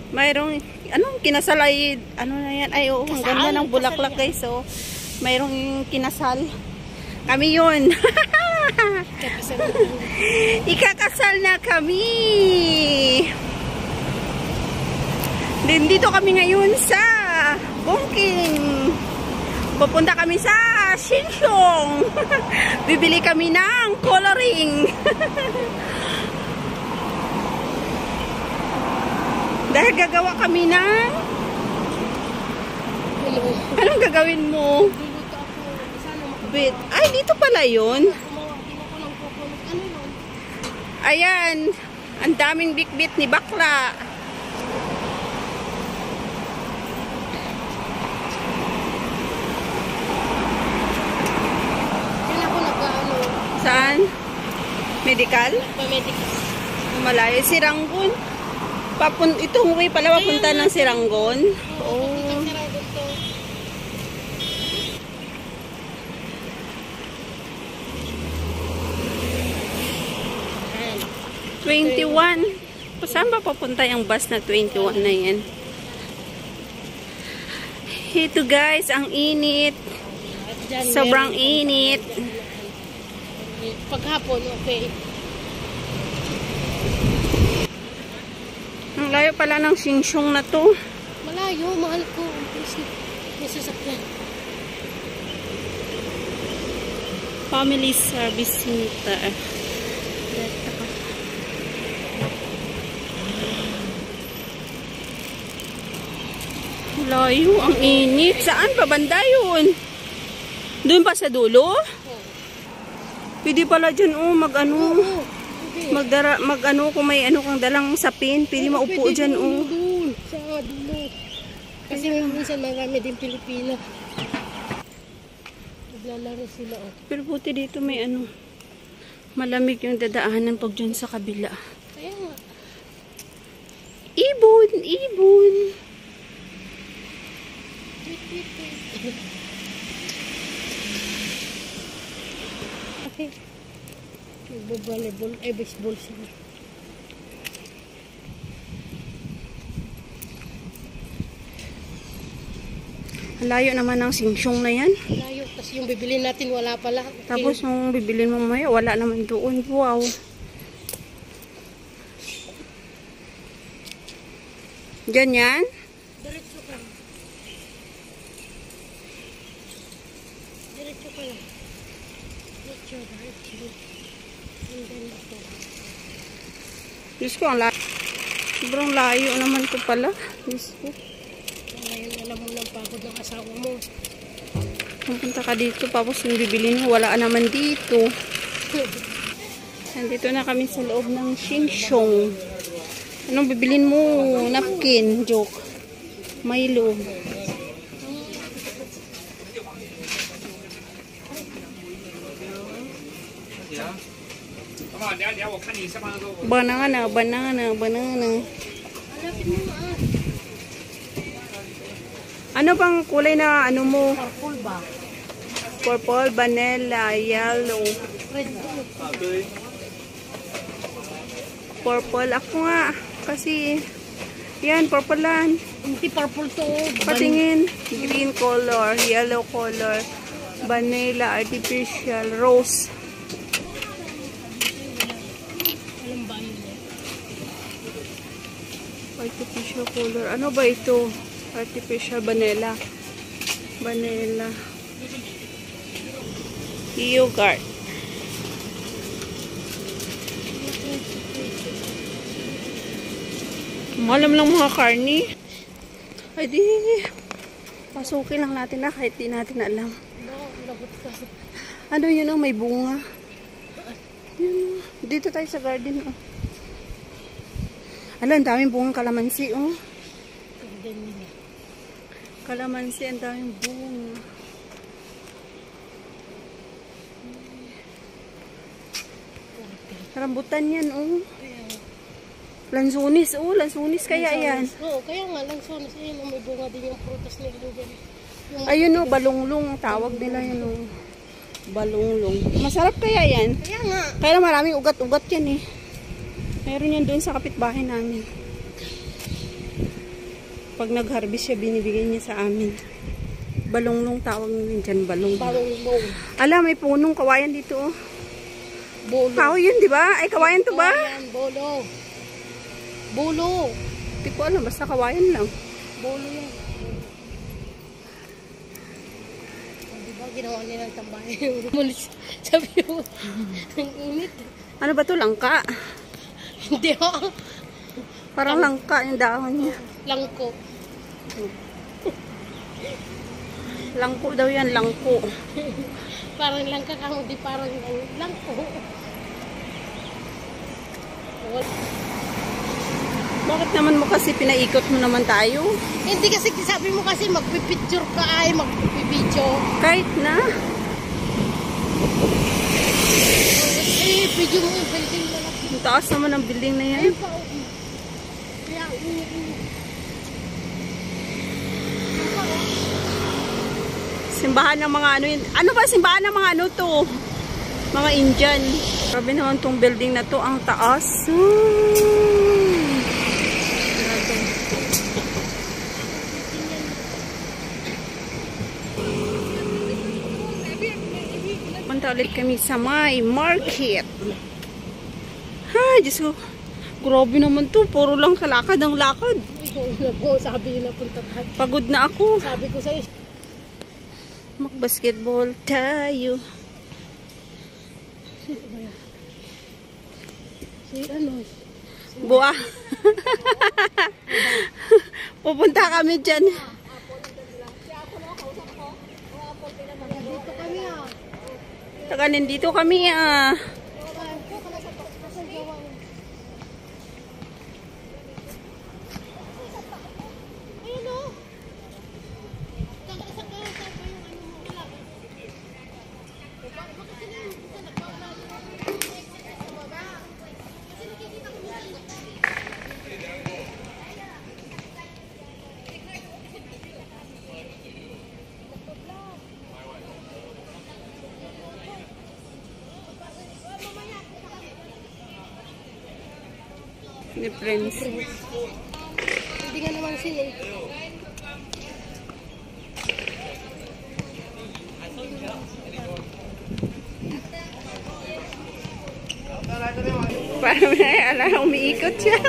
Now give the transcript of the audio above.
Mayroong, kinasal ay, na yan? Ay, oh, ang ganda ng bulaklak guys. So, mayroong kinasal. Kami yun. Ikakasal na kami. Dito kami ngayon sa Bongking. Pupunta kami sa Shinsong. Bibili kami ng coloring. Dahil gagawa kami ng... Anong gagawin mo? Bit. Ay, dito pala yun. Ayan. Ang daming bit-bit ni bakla. Saan? Medical? Medical. Malayo. Siranggon. Itong way pala papunta ng Siranggon. Oh. $21. Saan ba papunta yung bus na 21 na yan? Ito guys, ang init. Sobrang init. Paghapon, okay. Ang layo pala ng Shinsong na to. Malayo, mahal ko. May sasakyan. Family Service Center. Layo, ang init. Saan pa banda yun? Doon pa sa dulo? Pwede pala dyan, mag-ano. Mag-ano kung may ano kang dalang sapin. Pwede maupo dyan, sa dulo. Kasi minsan marami din Pilipina. Naglalaro sila, Pero buti dito may ano. Malamig yung dadaanan pag dyan sa kabila. Kaya nga. Ibon, ibon. Okay. Volleyball, baseball sila. Layo naman ng Shinsong na yan. Layo, tapos yung bibilin natin wala pala. Tapos yung bibilin mo mamaya, wala naman doon. Wow. Ganyan? Diretso ka. Diretso ka lang. Diretso. Diyos ko, ang layo. Sobrang layo naman ko pala. Diyos ko. Ngayon, alam mo ng pagod ng asawa mo. Pupunta ka dito, tapos yung bibilin mo, wala naman dito. Nandito na kami sa loob ng Shinsong. Anong bibilin mo? Napkin, joke. Milo. Banana, banana, banana. Ano bang kulay na ano mo? Purple ba? Purple, vanilla, yellow. Red. Purple. Ako nga. Kasi, yan, purple lang. Hindi purple to. Patingin. Green color, yellow color, vanilla, artificial, rose. Alam ba yun? Artificial color. Ano ba ito? Artificial vanilla. Vanilla. Yogurt. Malam lang mga karni. Ay di. Pasukin lang natin na kahit di natin alam. Ano yun ang may bunga? Yun. Dito tayo sa garden. Ala, ang daming bungang kalamansi. Kalamansi, ang daming bunga. Rambutan yan, Lansunis, lansunis kaya yan. Oo, kaya nga, lansunis. Ayun, may bunga din yung prutas nila dyan. Ayun, balunglong. Tawag nila yun, balunglong. Masarap kaya yan? Kaya nga. Kaya maraming ugat-ugat yan, Meron yan doon sa kapitbahay namin. Pag nag-harvest siya, binibigay niya sa amin. Balonglong tawag nyo dyan, balonglong. Balonglong. Ala, may punong kawayan dito. Oh. Bolo. Kahoy yun, di ba? Ay, kawayan to ba? Kawayan, bolo. Bolo. Hindi ko alam, basta kawayan lang. Bolo yan. Diba, ginawa nilang tambahin. Mulis. Sabi mo, ang init. Ano ba to? Langka? Hindi ako. Parang langka yung dahon niya. Langko. Langko daw yan, langko. Parang langka ka, hindi parang langko. Bakit naman mo kasi pinaikot mo naman tayo? Hindi kasi sabi mo kasi magpipicture ka ay magpipidyo. Kahit na. Eh, video mo yung building na lang. Ang taas naman ang building na yan. Ayun pa. Kaya, Simbahan ng mga ano yun. Ano ba simbahan ng mga ano to? Mga Indian. Grabe naman tong building na to. Ang taas. Punta ulit kami sa may market. Ay, Diyos ko. Grabe naman to. Puro lang sa lakad ang lakad. sabi nila punta tayo. Pagod na ako. Sabi ko sa'yo. Mag-basketball tayo. Si ano? Buwa. Pupunta kami dyan. Dito kami ah. Saka nandito kami ah. Ni Prince. Hindi nga naman sila eh. Parang umiikot siya.